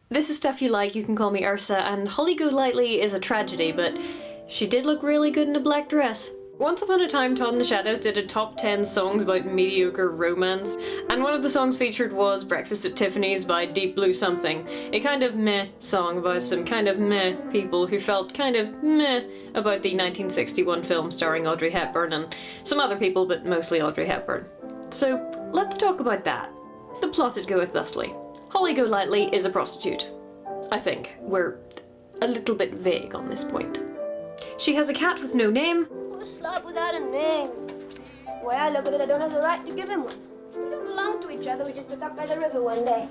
This is stuff you like, you can call me Ursa, and Holly Golightly is a tragedy, but she did look really good in a black dress. Once upon a time, Todd in the Shadows did a top 10 songs about mediocre romance, and one of the songs featured was Breakfast at Tiffany's by Deep Blue Something, a kind of meh song about some kind of meh people who felt kind of meh about the 1961 film starring Audrey Hepburn and some other people, but mostly Audrey Hepburn. So let's talk about that. The plot it goeth thusly. Holly Golightly is a prostitute. I think. We're a little bit vague on this point. She has a cat with no name. A slob without a name. The way I look at it, I don't have the right to give him one. We don't belong to each other, we just look up by the river one day.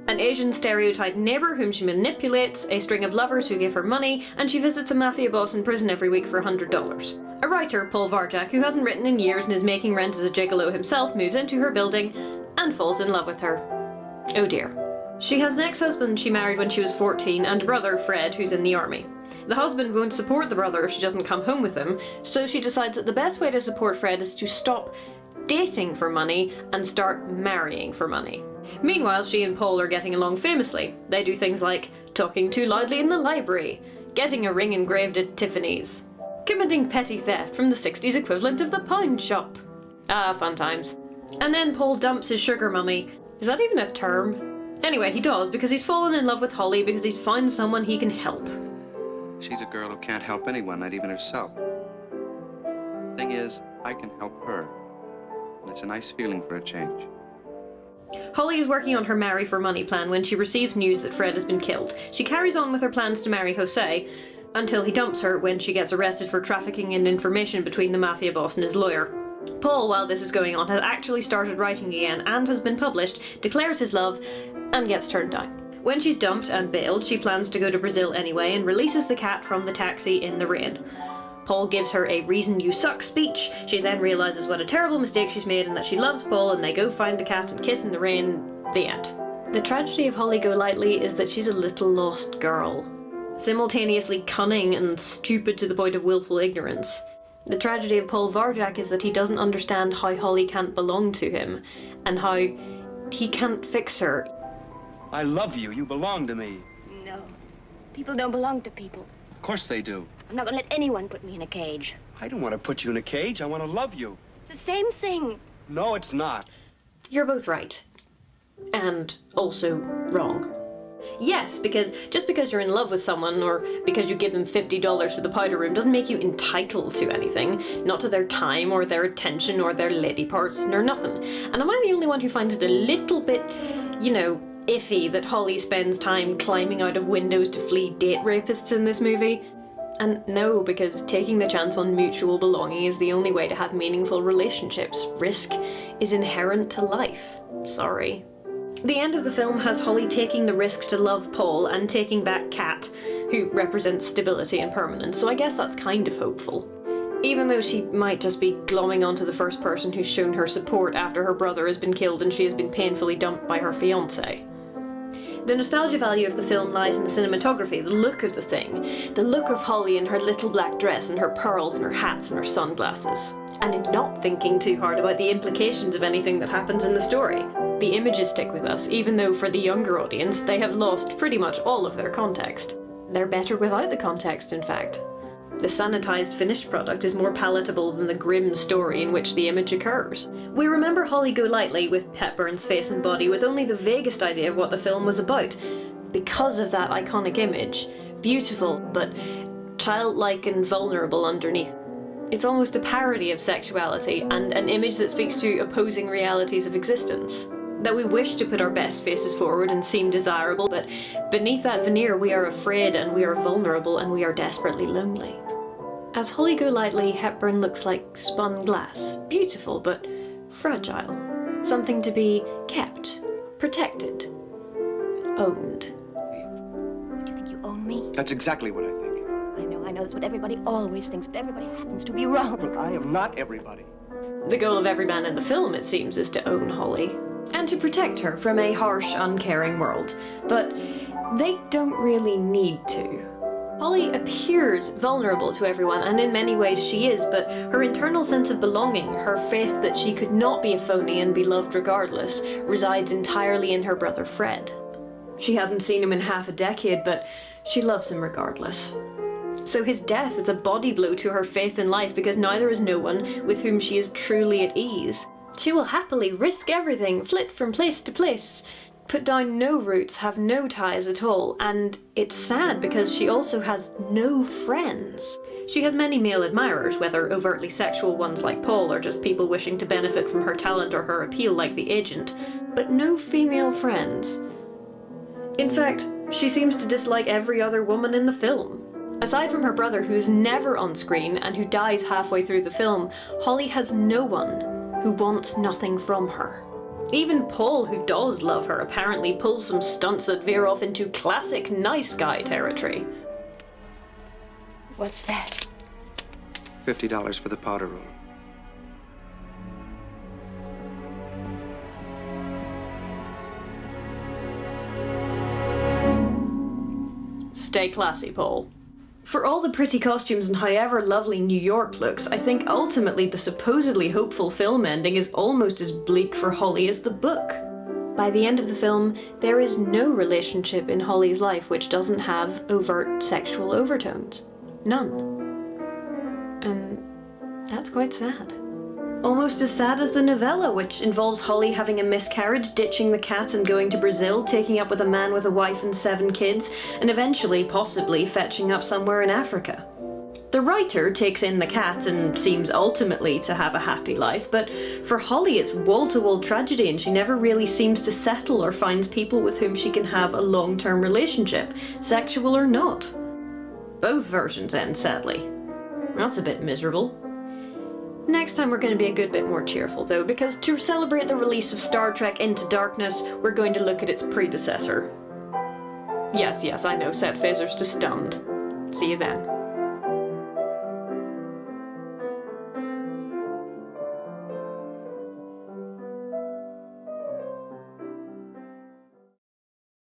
An Asian stereotyped neighbour whom she manipulates, a string of lovers who give her money, and she visits a mafia boss in prison every week for $100. A writer, Paul Varjak, who hasn't written in years and is making rent as a gigolo himself, moves into her building and falls in love with her. Oh dear. She has an ex-husband she married when she was 14 and a brother, Fred, who's in the army. The husband won't support the brother if she doesn't come home with him, so she decides that the best way to support Fred is to stop dating for money and start marrying for money. Meanwhile, she and Paul are getting along famously. They do things like talking too loudly in the library, getting a ring engraved at Tiffany's, committing petty theft from the 60s equivalent of the pound shop. Ah, fun times. And then Paul dumps his sugar mummy. Is that even a term? Anyway, he does, because he's fallen in love with Holly because he's found someone he can help. She's a girl who can't help anyone, not even herself. Thing is, I can help her. And it's a nice feeling for a change. Holly is working on her marry for money plan when she receives news that Fred has been killed. She carries on with her plans to marry Jose, until he dumps her when she gets arrested for trafficking in information between the mafia boss and his lawyer. Paul, while this is going on, has actually started writing again and has been published, declares his love, and gets turned down. When she's dumped and bailed, she plans to go to Brazil anyway and releases the cat from the taxi in the rain. Paul gives her a reason you suck speech. She then realises what a terrible mistake she's made and that she loves Paul, and they go find the cat and kiss in the rain. The end. The tragedy of Holly Golightly is that she's a little lost girl. Simultaneously cunning and stupid to the point of willful ignorance. The tragedy of Paul Varjak is that he doesn't understand how Holly can't belong to him, and how he can't fix her. I love you. You belong to me. No. People don't belong to people. Of course they do. I'm not gonna let anyone put me in a cage. I don't want to put you in a cage. I want to love you. It's the same thing. No, it's not. You're both right. And also wrong. Yes, because just because you're in love with someone, or because you give them $50 for the powder room, doesn't make you entitled to anything. Not to their time, or their attention, or their lady parts, nor nothing. And am I the only one who finds it a little bit, you know, iffy that Holly spends time climbing out of windows to flee date rapists in this movie? And no, because taking the chance on mutual belonging is the only way to have meaningful relationships. Risk is inherent to life. Sorry. The end of the film has Holly taking the risk to love Paul and taking back Kat, who represents stability and permanence, so I guess that's kind of hopeful. Even though she might just be glomming onto the first person who's shown her support after her brother has been killed and she has been painfully dumped by her fiancé. The nostalgia value of the film lies in the cinematography, the look of the thing, the look of Holly in her little black dress and her pearls and her hats and her sunglasses. And in not thinking too hard about the implications of anything that happens in the story. The images stick with us, even though for the younger audience they have lost pretty much all of their context. They're better without the context, in fact. The sanitized finished product is more palatable than the grim story in which the image occurs. We remember Holly Golightly with Hepburn's face and body with only the vaguest idea of what the film was about, because of that iconic image. Beautiful, but childlike and vulnerable underneath. It's almost a parody of sexuality and an image that speaks to opposing realities of existence. That we wish to put our best faces forward and seem desirable, but beneath that veneer we are afraid and we are vulnerable and we are desperately lonely. As Holly Golightly, Hepburn looks like spun glass. Beautiful, but fragile. Something to be kept, protected, owned. Do you think you own me? That's exactly what I think. I know that's what everybody always thinks, but everybody happens to be wrong. Look, I am not everybody. The goal of every man in the film, it seems, is to own Holly. And to protect her from a harsh, uncaring world. But they don't really need to. Holly appears vulnerable to everyone, and in many ways she is, but her internal sense of belonging, her faith that she could not be a phony and be loved regardless, resides entirely in her brother Fred. She hadn't seen him in half a decade, but she loves him regardless. So his death is a body blow to her faith in life, because now there is no one with whom she is truly at ease. She will happily risk everything, flit from place to place, put down no roots, have no ties at all, and it's sad because she also has no friends. She has many male admirers, whether overtly sexual ones like Paul or just people wishing to benefit from her talent or her appeal like the agent, but no female friends. In fact, she seems to dislike every other woman in the film. Aside from her brother, who is never on screen and who dies halfway through the film, Holly has no one who wants nothing from her. Even Paul, who does love her, apparently pulls some stunts that veer off into classic nice guy territory. What's that? $50 for the powder room. Stay classy, Paul. For all the pretty costumes and however lovely New York looks, I think ultimately the supposedly hopeful film ending is almost as bleak for Holly as the book. By the end of the film, there is no relationship in Holly's life which doesn't have overt sexual overtones. None. And that's quite sad. Almost as sad as the novella, which involves Holly having a miscarriage, ditching the cat and going to Brazil, taking up with a man with a wife and 7 kids, and eventually, possibly, fetching up somewhere in Africa. The writer takes in the cat and seems ultimately to have a happy life, but for Holly it's wall-to-wall tragedy, and she never really seems to settle or finds people with whom she can have a long-term relationship, sexual or not. Both versions end sadly. That's a bit miserable. Next time we're going to be a good bit more cheerful though, because to celebrate the release of Star Trek Into Darkness, we're going to look at its predecessor. Yes, I know, set phasers to stunned. See you then.